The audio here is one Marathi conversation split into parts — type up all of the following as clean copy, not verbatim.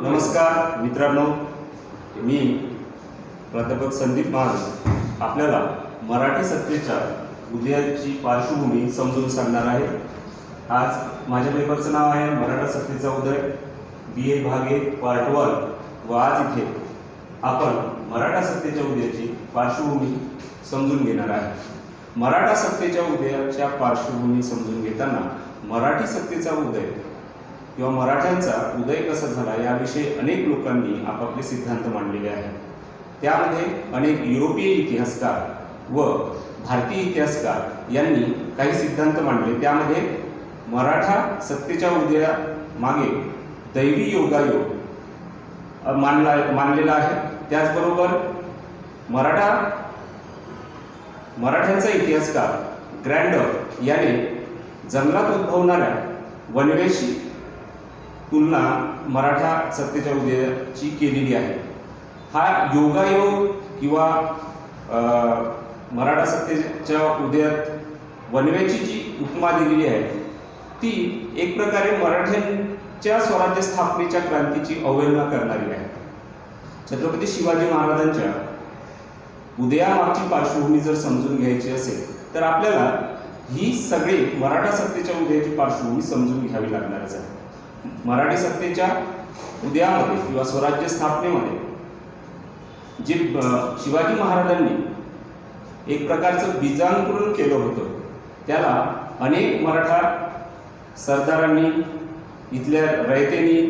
नमस्कार मित्रांनो, मी प्राध्यापक संदीप महाजन आपल्याला मराठी सत्तेच्या उदयाची पार्श्वभूमी समजून सांगणार आहे। आज माझ्या पेपरचं नाव आहे मराठा सत्तेचा उदय BA भाग 1 पार्ट 1 व आज इथे आपण मराठा सत्तेच्या उदयाची पार्श्वभूमी समजून घेणार आहे। मराठा सत्तेच्या उदयाच्या पार्श्वभूमी समजून घेताना मराठी सत्तेचा उदय किंवा मराठ्यांचा उदय कसा झाला याविषयी अनेक लोकांनी आपापले सिद्धांत मांडलेले आहेत। त्यामध्ये अनेक युरोपीय इतिहासकार व भारतीय इतिहासकार यांनी काही सिद्धांत मांडले। त्यामध्ये मराठा सत्तेच्या उदया मागे दैवी योगायोग मानलेला आहे। त्याचबरोबर मराठ्यांचा इतिहासकार ग्रँडर याने जंगलात उद्भवणाऱ्या वनवेशी तुलना मराठा सत्तेच्या उदयाची केलेली आहे। हा योगायोग किंवा मराठा सत्तेच्या उदयात वनवेची जी उपमा दिलेली आहे ती एक प्रकारे मराठ्यांच्या स्वराज्य स्थापनेच्या क्रांतीची अवहेलना करणारी आहे। छत्रपती शिवाजी महाराजांच्या उदयामागची पार्श्वभूमी जर समजून घ्यायची असेल तर आपल्याला ही सगळी मराठा सत्तेच्या उदयाची पार्श्वभूमी समजून घ्यावी लागणारच आहे। मराठी सत्तेच्या उदयामध्ये किंवा स्वराज्य स्थापनेमध्ये जे शिवाजी महाराजांनी एक प्रकारचं बीजांकुरण केलं होतं त्याला अनेक मराठा सरदारांनी, इथल्या रयतेनी,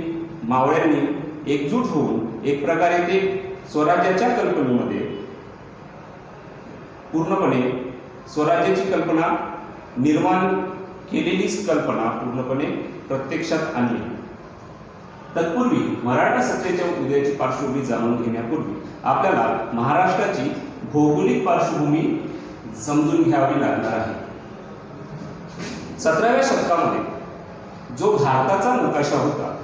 मावळ्यांनी एकजूट होऊन एक प्रकारे ते स्वराज्याच्या कल्पनेमध्ये पूर्णपणे स्वराज्याची कल्पना निर्माण केलेलीच कल्पना पूर्णपणे प्रत्यक्षात आणली। तत्पूर्वी मराठा सत्तेच्या उदयाची पार्श्वभूमी जाणून घेण्यापूर्वी आपल्याला महाराष्ट्राची भौगोलिक पार्श्वभूमी समजून घ्यावी लागणार आहे। 17व्या शतकामध्ये जो भारताचा नकाशा होता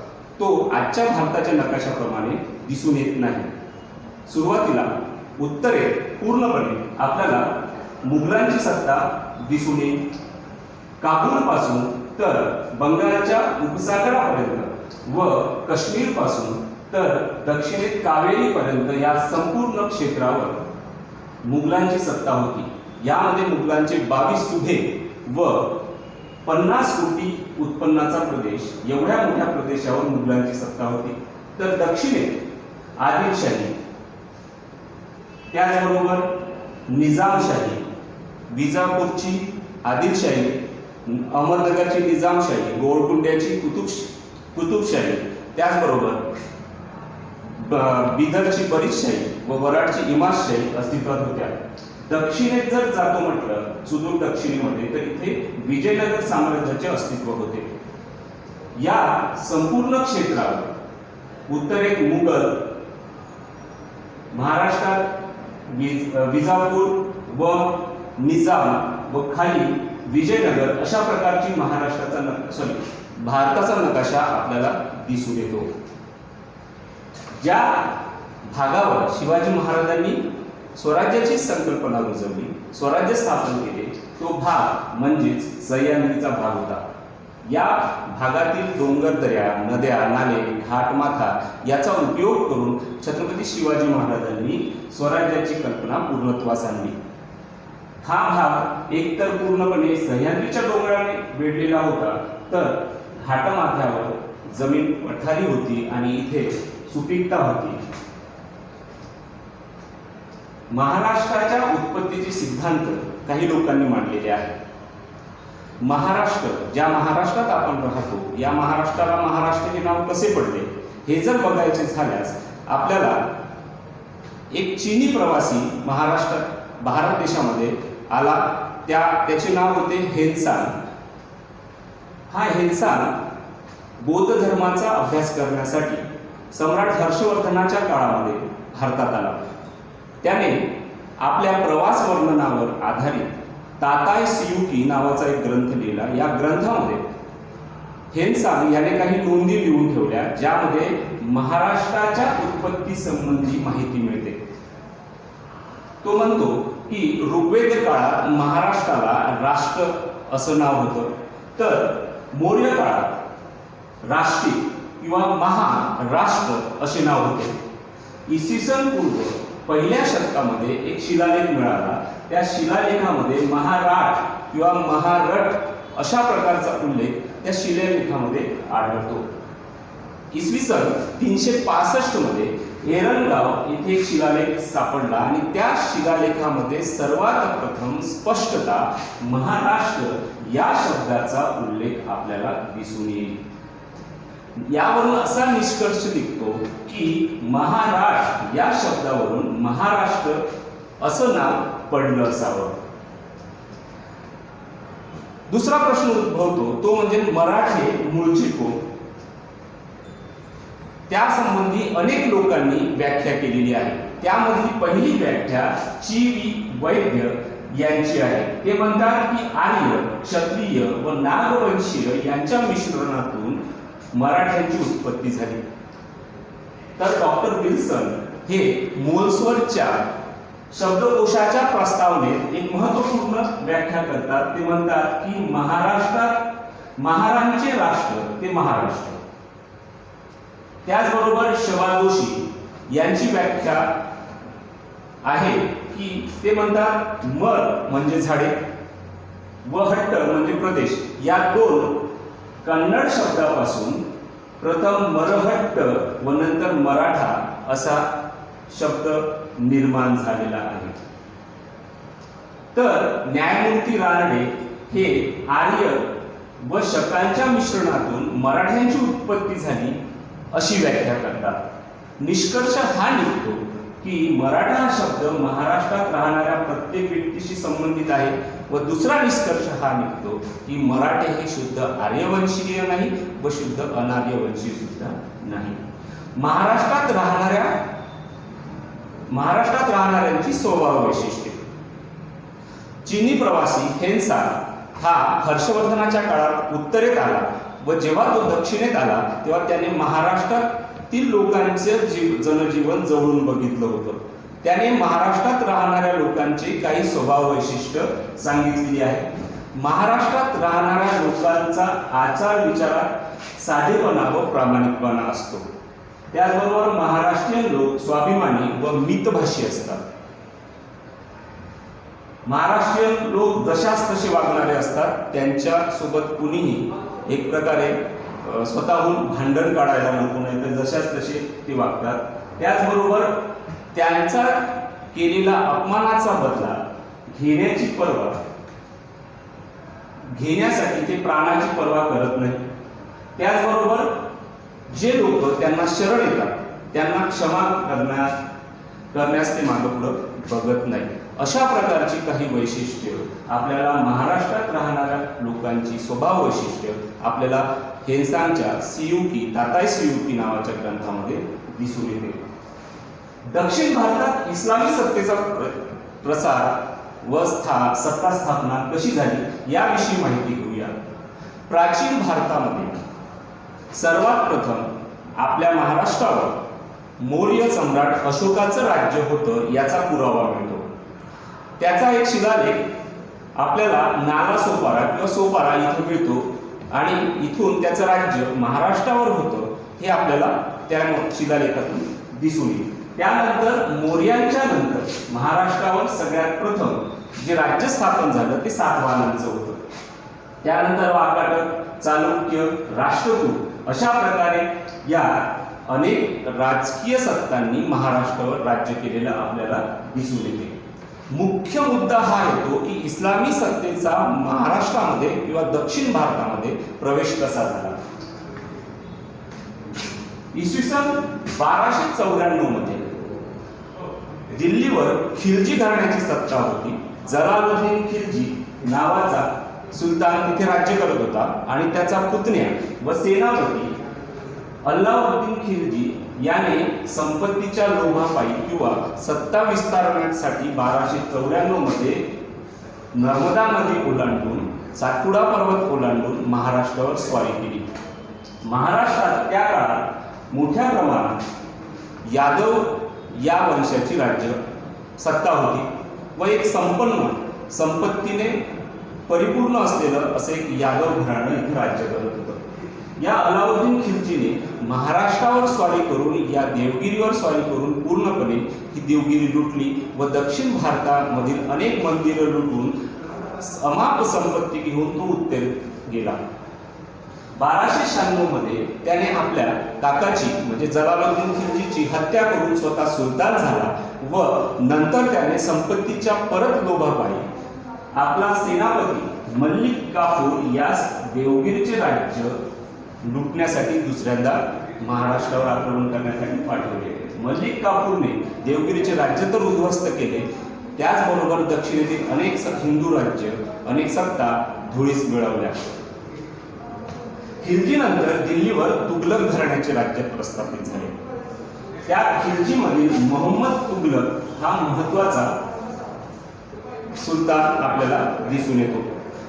तो आजच्या भारताच्या नकाशाप्रमाणे दिसून येत नाही। सुरुवातीला उत्तरेत पूर्णपणे आपल्याला मुघलांची सत्ता दिसून येईल। काबूल पासून तर बंगालच्या उपसागरापर्यंत व काश्मीर पासून तर दक्षिणेत कावेरी पर्यंत या संपूर्ण क्षेत्रावर मुघलांची सत्ता होती। यामध्ये मुघलांचे 22 सुभे व 50 कोटी उत्पन्नाचा प्रदेश एवढ्या मोठ्या प्रदेशावर मुघलांची सत्ता होती। तर दक्षिणेत आदिलशाही, त्याचबरोबर निजामशाही, विजापूरची आदिलशाही, अहमदनगरची निजामशाही, गोवळकोंड्याची कुतुबशाही, त्याचबरोबर बिदरची बरीदशाही व वराडची इमादशाही अस्तित्वात होत्या। दक्षिणेत जर जातो म्हटलं सुदूर दक्षिणेमध्ये तर इथे विजयनगर साम्राज्याचे अस्तित्व होते। या संपूर्ण क्षेत्रावर उत्तरेत मुघल, महाराष्ट्रात विजापूर व निजाम व खाली विजयनगर अशा प्रकारची भारताचा नकाशा आपल्याला दिसून येतो। ज्या भागावर शिवाजी महाराजांनी स्वराज्याची संकल्पना रुजवली, स्वराज्य स्थापन केले तो भाग म्हणजेच सह्याद्रीचा भाग होता। या भागातील डोंगरदऱ्या, नद्या, नाले, घाटमाथा याचा उपयोग करून छत्रपती शिवाजी महाराजांनी स्वराज्याची कल्पना पूर्णत्वास आणली। हा भाग एकतर पूर्णपणे सह्याद्रीच्या डोंगराने वेढलेला होता तर घाटमाथ्यावर जमीन पठारी होती आणि इथे सुपीकता होती। महाराष्ट्राच्या उत्पत्तीचे सिद्धांत काही लोकांनी मांडलेले आहेत। महाराष्ट्र, ज्या महाराष्ट्रात आपण राहतो या महाराष्ट्राला महाराष्ट्र हे नाव कसे पडले हे जर बघायचे झाल्यास आपल्याला एक चीनी प्रवासी भारत देशामध्ये आला, त्याचे नाव होते हेनसांग। हा हेनसांग बौद्ध धर्माचा अभ्यास करण्यासाठी सम्राट हर्षवर्धनाच्या काळामध्ये भारतात आला। त्याने आपल्या प्रवास वर्णनावर आधारित ताताय सियुकी नावाचा एक ग्रंथ लिहिला। या ग्रंथामध्ये हेनसांग याने काही नोंदी लिहून ठेवल्या ज्यामध्ये महाराष्ट्राच्या उत्पत्ती संबंधी माहिती मिळते। तो म्हणतो की ऋग्वेद काळात महाराष्ट्राला राष्ट्र असं नाव होतं, तर मौर्य काळात राष्ट्री किंवा महाराष्ट्र असे नाव होते. इसवी सन पूर्व पहिल्या शतकामध्ये एक शिलालेख मिळाला. त्या शिलालेखामध्ये महाराठ किंवा महारठ अशा प्रकारचा उल्लेख त्या शिलालेखामध्ये आढळतो. इसवी सन 365 मध्ये एरनगाव येथे एक शिलालेख सापडला आणि त्या शिलालेखामध्ये सर्वात प्रथम स्पष्टता महाराष्ट्र या शब्दाचा उल्लेख आपल्याला दिसून येईल. यावरून असा निष्कर्ष निघतो की महाराष्ट्र या शब्दावरून महाराष्ट्र असं नाव पडलं असावं. दुसरा प्रश्न उद्भवतो तो म्हणजे मराठे मूळचे कोण. त्यासंबंधी अनेक लोकांनी व्याख्या केलेली आहे. त्यामधली पहिली व्याख्या ची. वैद्य यांची आहे. ते म्हणतात की आर्य, क्षत्रिय व नागवंशीय यांच्या मिश्रणातून मराठ्यांची उत्पत्ती झाली. तर डॉक्टर विल्सन हे मोल्सवरच्या शब्दकोशाच्या प्रस्तावनेत एक महत्त्वपूर्ण व्याख्या करतात. ते म्हणतात की महाराष्ट्रात महारांचे राष्ट्र ते महाराष्ट्र. त्याचबरोबर शबा जोशी यांची व्याख्या आहे की ते म्हणतात मर म्हणजे झाडे व हट्ट म्हणजे प्रदेश या दोन कन्नड शब्दापासून प्रथम मरहट्ट व नंतर मराठा असा शब्द निर्माण झालेला आहे. तर न्यायमूर्ती रानडे हे आर्य व शकांच्या मिश्रणातून मराठ्यांची उत्पत्ती झाली अशी व्याख्या करतात. निष्कर्ष हा निघतो की मराठा हा शब्द महाराष्ट्रात राहणाऱ्या प्रत्येक व्यक्तीशी संबंधित आहे. व दुसरा निष्कर्ष हा निघतो की मराठे हे शुद्ध आर्यवंशीय नाही व शुद्ध अनार्यवंशीय सुद्धा नाही. महाराष्ट्रात राहणाऱ्यांची स्वभाव वैशिष्ट्ये. चीनी प्रवासी हेन्सा हा हर्षवर्धनाच्या काळात उत्तरेत आला व जेव्हा तो दक्षिणेत आला तेव्हा त्याने महाराष्ट्रातील लोकांचे जनजीवन जवळून बघितलं होतं. त्याने महाराष्ट्रात राहणाऱ्या लोकांची काही स्वभाव वैशिष्ट्य सांगितलेली आहे. महाराष्ट्रात राहणाऱ्या लोकांचा आचार विचारात साधेपणा व प्रामाणिकपणा असतो. त्याचबरोबर महाराष्ट्रीयन लोक स्वाभिमानी व मितभाषी असतात. महाराष्ट्रीयन लोक जशाच तसे वागणारे असतात. त्यांच्या सोबत कुणीही एक प्रकारे स्वतःहून भांडण काढायला नको, नाही तर जशाच तसे ते वागतात. त्याचबरोबर त्यांचा केलेला अपमानाचा बदला घेण्यासाठी ते प्राणाची पर्वा करत नाही. त्याचबरोबर जे लोक त्यांना शरण येतात त्यांना क्षमा करण्यास ते मागं पुढं बघत नाही. अशा प्रकारची काही वैशिष्ट्य आपल्याला महाराष्ट्रात राहणाऱ्या लोकांची स्वभाव वैशिष्ट्य आपल्याला हेन्सांच्या ताताई सियुकी नावाच्या ग्रंथामध्ये दिसून येते. दक्षिण भारतात इस्लामी सत्तेचा प्रसार व सत्ता स्थापना कशी झाली याविषयी माहिती घेऊया. प्राचीन भारतामध्ये सर्वात प्रथम आपल्या महाराष्ट्रावर मौर्य सम्राट अशोकाचं राज्य होतं याचा पुरावा मिळतो. त्याचा एक शिलालेख आपल्याला नालासोपारा किंवा सोपारा इथे मिळतो आणि इथून त्याचं राज्य महाराष्ट्रावर होतं हे आपल्याला त्या शिलालेखातून दिसून येईल. त्यानंतर मौर्यांच्या नंतर महाराष्ट्रावर सगळ्यात प्रथम जे राज्य स्थापन झालं ते सातवाहनांचं होतं. त्यानंतर वाकाटक, चालुक्य, राष्ट्रकूट अशा प्रकारे या अनेक राजकीय सत्तांनी महाराष्ट्रावर राज्य केलेलं आपल्याला दिसून येते. मुख्य मुद्दा हा येतो की इस्लामी सत्तेचा महाराष्ट्रामध्ये किंवा दक्षिण भारतामध्ये प्रवेश कसा झाला. इसवी सन 1294 मध्ये दिल्लीवर खिलजी घराण्याची सत्ता होती. जलालुद्दीन खिलजी नावाचा सुलतान तिथे राज्य करत होता आणि त्याचा पुतण्या व सेनापती अल्लाउद्दीन खिलजी याने संपत्तीच्या लोभापायी किंवा सत्ता विस्तारण्यासाठी 1294 मध्ये नर्मदा नदी ओलांडून सातपुडा पर्वत ओलांडून महाराष्ट्रावर स्वारी केली. महाराष्ट्रात त्या काळात मोठ्या प्रमाणात यादव या वंशाची राज्य सत्ता होती व एक संपन्न संपत्तीने परिपूर्ण असलेलं असं एक यादव घराणं इथे राज्य करत होतं. या अलाउद्दीन खिलजीने महाराष्ट्रावर स्वारी करून या देवगिरीवर स्वारी करून पूर्णपणे ही देवगिरी लुटली व दक्षिण भारतामधील अनेक मंदिरं लुटून अमाप संपत्ती घेऊन तो उत्तर गेला. 1296 मध्ये त्याने आपल्या काकाची म्हणजे जलालुद्दीन खिलजीची हत्या करून स्वतः सुलतान झाला व नंतर त्याने संपत्तीच्या परत लोभापायी आपला सेनापती मल्लिक काफूर यास देवगिरीचे राज्य लुटण्यासाठी दुसऱ्यांदा महाराष्ट्रावर आक्रमण करण्यासाठी पाठवले. मल्लिक काफूरने देवगिरीचे राज्य तर उद्ध्वस्त केले, त्याचबरोबर दक्षिणेतील अनेक हिंदू राज्य अनेक सत्ता धुळीस मिळवल्या. खिलजीनंतर दिल्लीवर तुघलक घराण्याचे राज्य प्रस्थापित झाले. त्या खिलजीमधील मोहम्मद तुघलक हा महत्वाचा सुलतान आपल्याला दिसून येतो.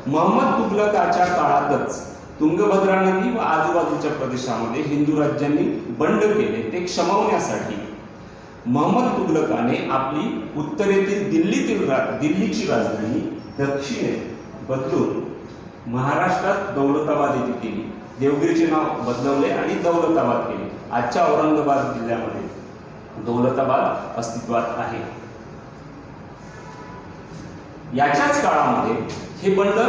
मोहम्मद तुघलकाच्या काळातच तुंगभद्रा नदी व आजूबाजूच्या प्रदेशामध्ये हिंदू राज्यांनी बंड केले. ते क्षमवण्यासाठी मोहम्मद तुघलकाने आपली उत्तरेतील दिल्लीची राजधानी दक्षिणेत बदलून महाराष्ट्रात दौलताबाद येथे केली. देवगिरीचे नाव बदलवले आणि दौलताबाद केले. आजच्या औरंगाबाद जिल्ह्यामध्ये दौलताबाद अस्तित्वात आहे. याच्याच काळामध्ये हे बंड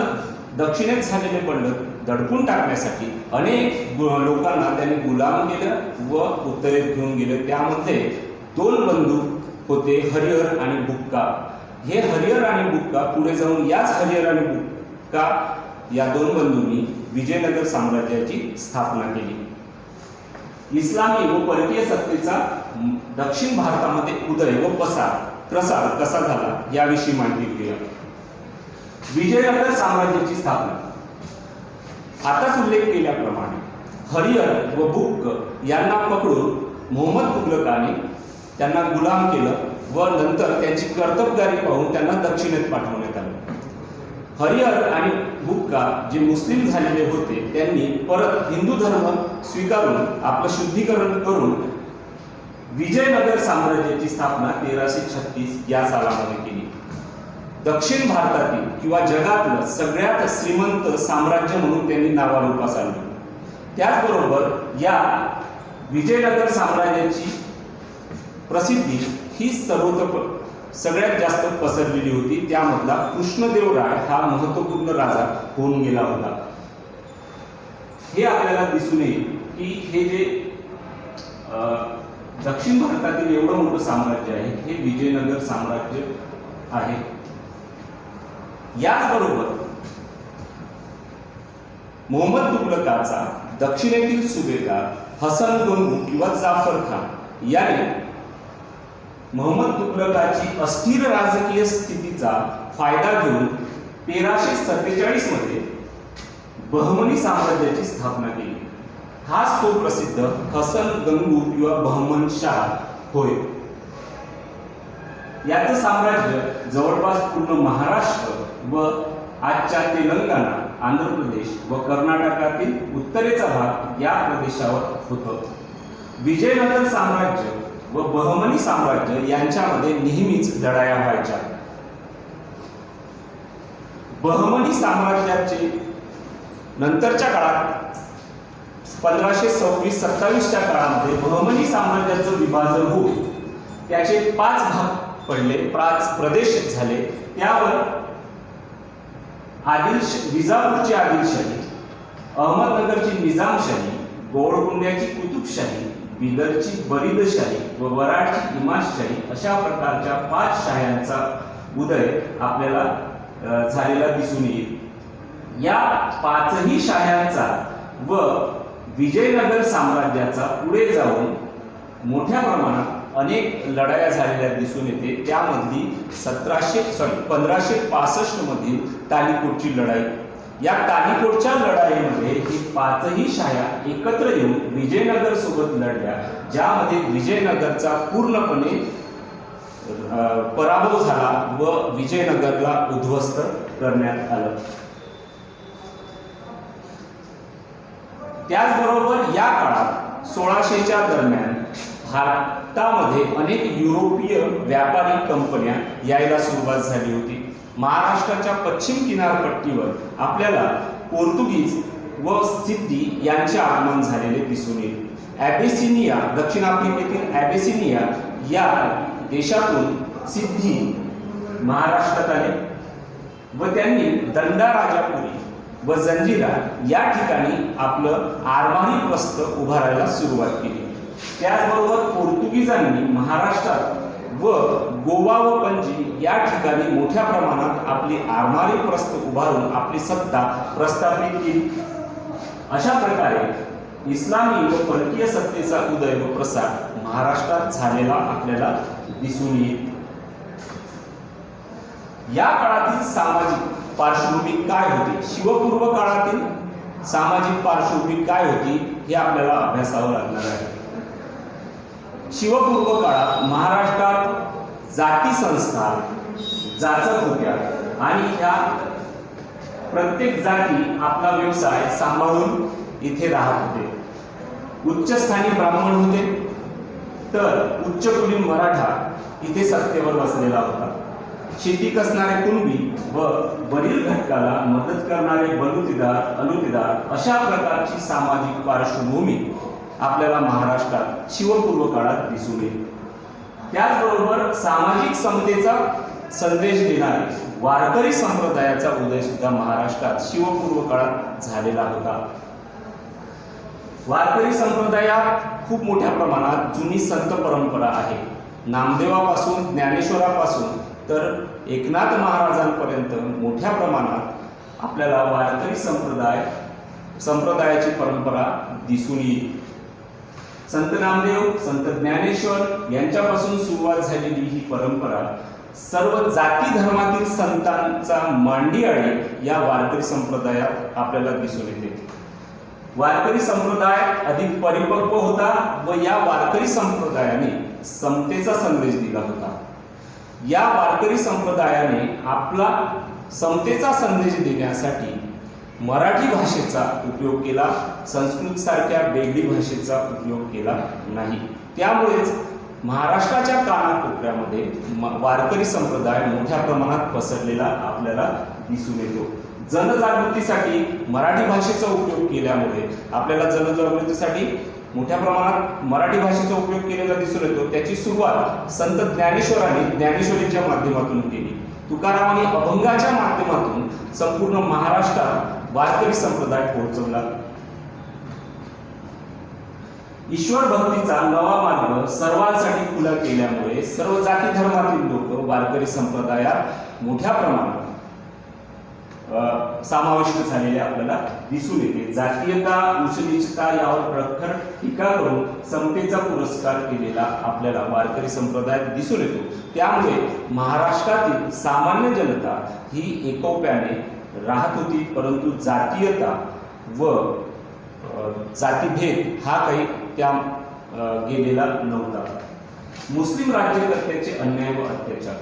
दक्षिणेत झालेले बंड दडपून टाकण्यासाठी अनेक लोकांना त्यांनी गुलाम केलं व उत्तरेत घेऊन गेले. त्यामध्ये 2 बंधू होते, हरिहर आणि बुक्का. हे हरिहर आणि बुक्का पुढे जाऊन याच हरिहर आणि बुक्का या 2 बंधूंनी विजयनगर साम्राज्याची स्थापना केली. इस्लामी व परकीय सत्तेचा दक्षिण भारतामध्ये उदय व प्रसार कसा झाला याविषयी माहिती घेऊया. विजयनगर साम्राज्याची स्थापना. आताच उल्लेख केल्याप्रमाणे हरिहर व बुक्क यांना पकडून मोहम्मद तुघलकाने त्यांना गुलाम केलं व नंतर त्यांची कर्तबगारी पाहून त्यांना दक्षिणेत पाठवण्यात आलं. हरिहर आणि बुक्का जे मुस्लिम झालेले होते त्यांनी परत हिंदू धर्म स्वीकारून आपलं शुद्धीकरण करून विजयनगर साम्राज्याची स्थापना 1336 या सालामध्ये केली. दक्षिण भारतातील किंवा जगातलं सगळ्यात श्रीमंत साम्राज्य म्हणून त्यांनी नावारूपास आणले. त्याचबरोबर या विजयनगर साम्राज्याची प्रसिद्धी ही सगळ्यात जास्त पसरलेली होती. त्यामधला कृष्णदेवराय हा महत्त्वपूर्ण राजा होऊन गेला होता. हे आपल्याला दिसून येईल की हे जे दक्षिण भारतातील एवढं मोठं साम्राज्य आहे हे विजयनगर साम्राज्य आहे. याचबरोबर मोहम्मद तुघलकाचा दक्षिणेतील सुभेदार हसन गंगू किंवा जाफर खान याने मोहम्मद तुघलकाची अस्थिर राजकीय स्थितीचा फायदा घेऊन 1347 मध्ये बहमनी साम्राज्याची स्थापना केली. हाच तो प्रसिद्ध हसन गंगू किंवा बहमन शाह होय. याचं साम्राज्य जवळपास पूर्ण महाराष्ट्र व आजच्या तेलंगणा, आंध्र प्रदेश व कर्नाटकातील उत्तरेचा भाग या प्रदेशावर होतं. विजयनगर साम्राज्य व बहमनी साम्राज्य यांच्यामध्ये नेहमीच लढाया व्हायच्या. बहमनी साम्राज्याचे नंतरच्या काळात 1526-27च्या काळामध्ये बहमनी साम्राज्याचं विभाजन होऊन त्याचे 5 भाग पडले, 5 प्रदेश झाले. त्यावर विजापूरची आदिलशाही, अहमदनगरची निजामशाही, गोवळकोंड्याची कुतुबशाही, बिदरची बरीदशाही व वराडची इमादशाही अशा प्रकारच्या 5 शाह्यांचा उदय आपल्याला झालेला दिसून येईल. या 5ही शाह्यांचा व विजयनगर साम्राज्याचा पुढे जाऊन मोठ्या प्रमाणात अनेक लढाया झालेल्या दिसून येते. त्यामधली 1565 मधील तालिकोटची लढाई. या तालिकोटच्या लढाईमध्ये ही 5ही शाह्या एकत्र येऊन विजयनगर सोबत लढल्या, ज्यामध्ये विजयनगरचा पूर्णपणे पराभव झाला व विजयनगरला उद्ध्वस्त करण्यात आलं. त्याचबरोबर या काळात 1600च्या दरम्यान भारतामध्ये अनेक युरोपीय व्यापारी कंपन्या यायला सुरुवात झाली होती. महाराष्ट्राच्या पश्चिम किनारपट्टीवर आपल्याला पोर्तुगीज व सिद्धी यांचे आगमन झालेले दिसून येईल. ॲबेसिनिया, दक्षिण आफ्रिकेतील ॲबेसिनिया या देशातून सिद्धी महाराष्ट्रात आले व त्यांनी दंडाराजापुरी व जंजिरा या ठिकाणी आपलं आरमारी प्रस्थ उभारायला सुरुवात केली. त्याचबरोबर पोर्तुगीजांनी महाराष्ट्रात व गोवा व पणजी या ठिकाणी मोठ्या प्रमाणात आपली आरमारी प्रस्थ उभारून आपली सत्ता प्रस्थापित केली. अशा प्रकारे इस्लामी व परकीय सत्तेचा उदय व प्रसार महाराष्ट्रात झालेला आपल्याला दिसून येईल. या काळातील सामाजिक पार्श्वभूमी काय होती, शिवपूर्व काळातील सामाजिक पार्श्वभूमी काय होती हे आपल्याला अभ्यासावं लागणार आहे. शिवपूर्व काळात महाराष्ट्रात जाती संस्था जाचक होत्या आणि ह्या प्रत्येक जाती आपला व्यवसाय सांभाळून इथे राहत होते. उच्चस्थानी ब्राह्मण होते तर उच्चकुलीन मराठा इथे सत्तेवर बसलेला होता. शेती कसणारे कुणबी व वरील घटकाला मदत करणारे बलुतेदार अलुतेदार अशा प्रकारची सामाजिक पार्श्वभूमी आपल्याला महाराष्ट्रात शिवपूर्व काळात दिसून येईल. त्याचबरोबर सामाजिक समतेचा संदेश देणारे वारकरी संप्रदायाचा उदय सुद्धा महाराष्ट्रात शिवपूर्व काळात झालेला होता. वारकरी संप्रदायात खूप मोठ्या प्रमाणात जुनी संत परंपरा आहे. नामदेवापासून ज्ञानेश्वरापासून तर एकनाथ महाराजांपर्यंत मोठ्या प्रमाणात आपल्याला वारकरी संप्रदायाची परंपरा दिसून येईल. संत नामदेव, संत ज्ञानेश्वर यांच्यापासून सुरुवात झालेली ही परंपरा सर्व जाती धर्मातील संतांचा मांडियाळी या वारकरी संप्रदायात आपल्याला दिसून येते. वारकरी संप्रदाय अधिक परिपक्व होता व या वारकरी संप्रदायाने समतेचा संदेश दिला होता. या वारकरी संप्रदायाने आपला समतेचा संदेश देण्यासाठी मराठी भाषेचा उपयोग केला, संस्कृत सारख्या वेगळी भाषेचा उपयोग केला नाही. त्यामुळेच महाराष्ट्राच्या कानाकोपऱ्यामध्ये वारकरी संप्रदाय मोठ्या प्रमाणात पसरलेला आपल्याला दिसून येतो. जनजागृतीसाठी मराठी भाषेचा उपयोग केल्यामुळे आपल्याला जनजागृतीसाठी मोठ्या प्रमाणात मराठी भाषेचा उपयोग केलेला दिसून येतो. त्याची सुरुवात संत ज्ञानेश्वरांनी ज्ञानेश्वरीच्या माध्यमातून केली. तुकारामांनी अभंगाच्या माध्यमातून संपूर्ण महाराष्ट्रात वारकरी संप्रदाय पोहोचवला. ईश्वर भक्तीचा नवा मार्ग सर्वांसाठी खुला केल्यामुळे सर्व जाती धर्मातील लोक वारकरी संप्रदायात मोठ्या प्रमाणात समाविष्ट झालेले आपल्याला दिसून येते. जातीयता उच्च-नीचता यावर प्रखर टीका करून समतेचा पुरस्कार केलेला आपल्याला वारकरी संप्रदायात दिसून येतो. त्यामुळे महाराष्ट्रातील सामान्य जनता ही एकोप्याने राहत होती, परंतु जातीयता व जातीभेद हा काही त्या गेलेला नव्हता. मुस्लिम राज्यकर्त्याचे अन्याय व अत्याचार.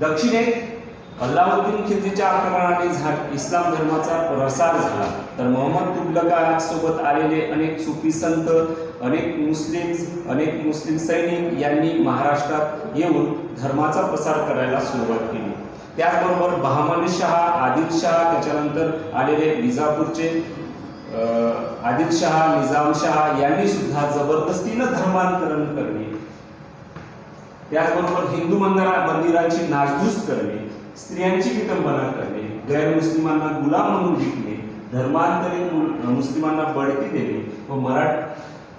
दक्षिणेत अल्लाउद्दीन खिलजीच्या आक्रमणाने इस्लाम धर्माचा प्रसार झाला, तर मोहम्मद तुघलकासोबत आलेले अनेक सुफी संत, अनेक मुस्लिम सैनिक यांनी महाराष्ट्रात येऊन धर्माचा प्रसार करायला सुरुवात केली. त्याचबरोबर बहामनी शहा, आदिलशहा, त्याच्यानंतर आलेले विजापूरचे आदिलशहा, निजामशहा यांनी सुद्धा जबरदस्तीनं धर्मांतरण करणे, त्याचबरोबर हिंदू मंदिरांची नासधूस करणे, स्त्रियांची विटंबना करणे, गैरमुस्लिमांना गुलाम म्हणून विकणे, धर्मांतरित मुस्लिमांना बढती देणे व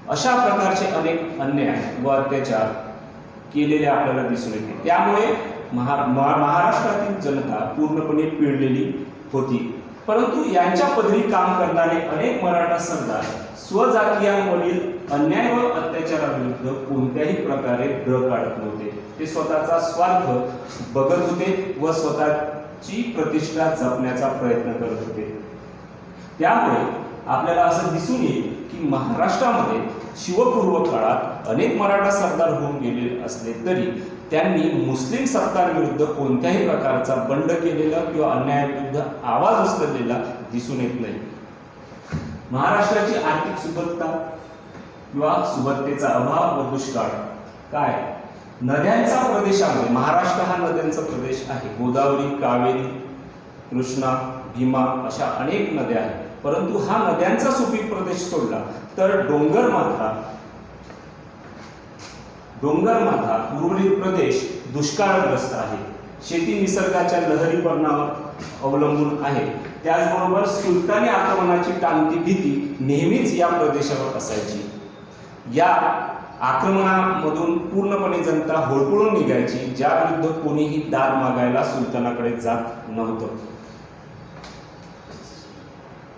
अशा प्रकारचे अनेक अन्याय व अत्याचार केलेले आपल्याला दिसून येते. त्यामुळे महाराष्ट्रातील जनता पूर्णपणे पिळलेली होती. परंतु यांच्या पदरी काम करणारे अनेक मराठा सरदार स्वजातीयांवरील अन्याय व अत्याचाराविरुद्ध कोणत्याही प्रकारे डळ काढत नव्हते. ते स्वतःचा स्वार्थ बघत होते व स्वतःची प्रतिष्ठा जपण्याचा प्रयत्न करत होते. त्यामुळे आपल्याला असं दिसून येईल की महाराष्ट्रामध्ये शिवपूर्व काळात अनेक मराठा सरदार होऊन गेले असले तरी त्यांनी मुस्लिम सत्तांविरुद्ध कोणत्याही प्रकारचा बंड केलेला किंवा अन्यायाविरुद्ध आवाज उचललेला दिसून येत नाही. महाराष्ट्राची आर्थिक सुबत्ता किंवा सुबत्तेचा अभाव व दुष्काळ काय. नद्यांचा प्रदेशामध्ये महाराष्ट्र हा नद्यांचा प्रदेश आहे. गोदावरी, कावेरी, कृष्णा, भीमा अशा अनेक नद्या आहेत. परंतु हा नद्यांचा सुपीक प्रदेश सोडला तर डोंगरमाथा उर्वरित प्रदेश दुष्काळग्रस्त आहे. शेती निसर्गाच्या लहरीपणावर अवलंबून आहे. त्याचबरोबर सुलतानी आक्रमणाची टांगती भीती नेहमीच या प्रदेशावर असायची. या आक्रमणामधून पूर्णपणे जनता होरपळून निघायची, ज्या विरुद्ध कोणीही दाद मागायला सुलतानाकडे जात नव्हतं.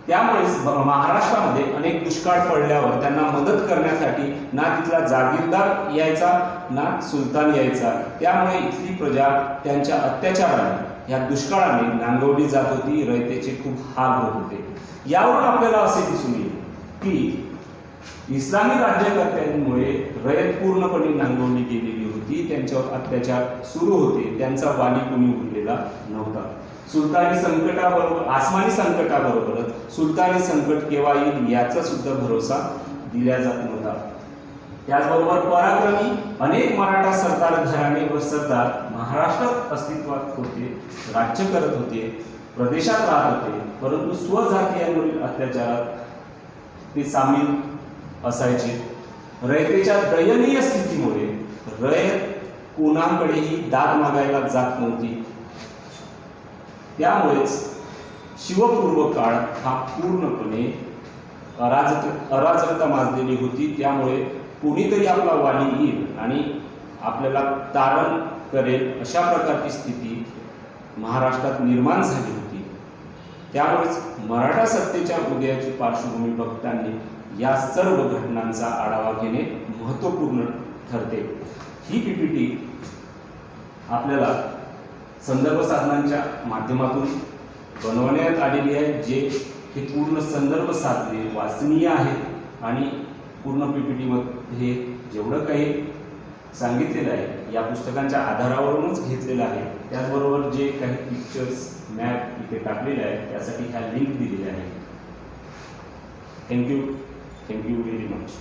त्यामुळेच महाराष्ट्रामध्ये अनेक दुष्काळ पडल्यावर त्यांना मदत करण्यासाठी ना तिथला जागीरदार यायचा ना सुलतान यायचा. त्यामुळे इथली प्रजा त्यांच्या अत्याचाराने, या दुष्काळाने नांगवली जात होती. रयतेचे खूप हाल होत होते. यावरून आपल्याला असे दिसून येईल की इस्लामी राज्यकर्त्यांमुळे रयत पूर्णपणे नांगवली गेलेली होती. त्यांच्यावर अत्याचार सुरू होते. त्यांचा वाली कोणी उरलेला नव्हता. सुलतानी संकटाबरोबर, आसमानी संकटाबरोबरच सुलतानी संकट केव्हा येईल याचा सुद्धा भरोसा दिला जात नव्हता. त्याचबरोबर पराक्रमी अनेक मराठा सरदार घराणे व सरदार महाराष्ट्रात अस्तित्वात होते, राज्य करत होते, प्रदेशात राहत होते, परंतु स्वजातीयांवरील अत्याचारात ते सामील असायचे. रयतेच्या दयनीय स्थितीमुळे रयत कोणाकडेही दाद मागायला जात नव्हती. त्यामुळेच शिवपूर्व काळ हा पूर्णपणे अराजकता माजलेली होती. त्यामुळे कोणीतरी आपला वाली येईल आणि आपल्याला तारण करेल अशा प्रकारची स्थिती महाराष्ट्रात निर्माण झाली होती. त्यामुळेच मराठा सत्तेच्या उदयाची पार्श्वभूमी बघताना या सर्व घटनांचा आढावा घेणे महत्त्वपूर्ण ठरते. ही पीपीटी आपल्याला संदर्भ साधनांच्या माध्यमातून बनवण्यात आलेली आहे, जे हे पूर्ण संदर्भ साधने वाचनीय आहेत आणि पूर्ण पीपीटीमध्ये जेवढं काही सांगितलेलं आहे या पुस्तकांच्या आधारावरूनच घेतलेलं आहे. त्याचबरोबर जे काही पिक्चर्स, मॅप इथे टाकलेले आहेत त्यासाठी ह्या लिंक दिलेल्या आहेत. Thank you very much.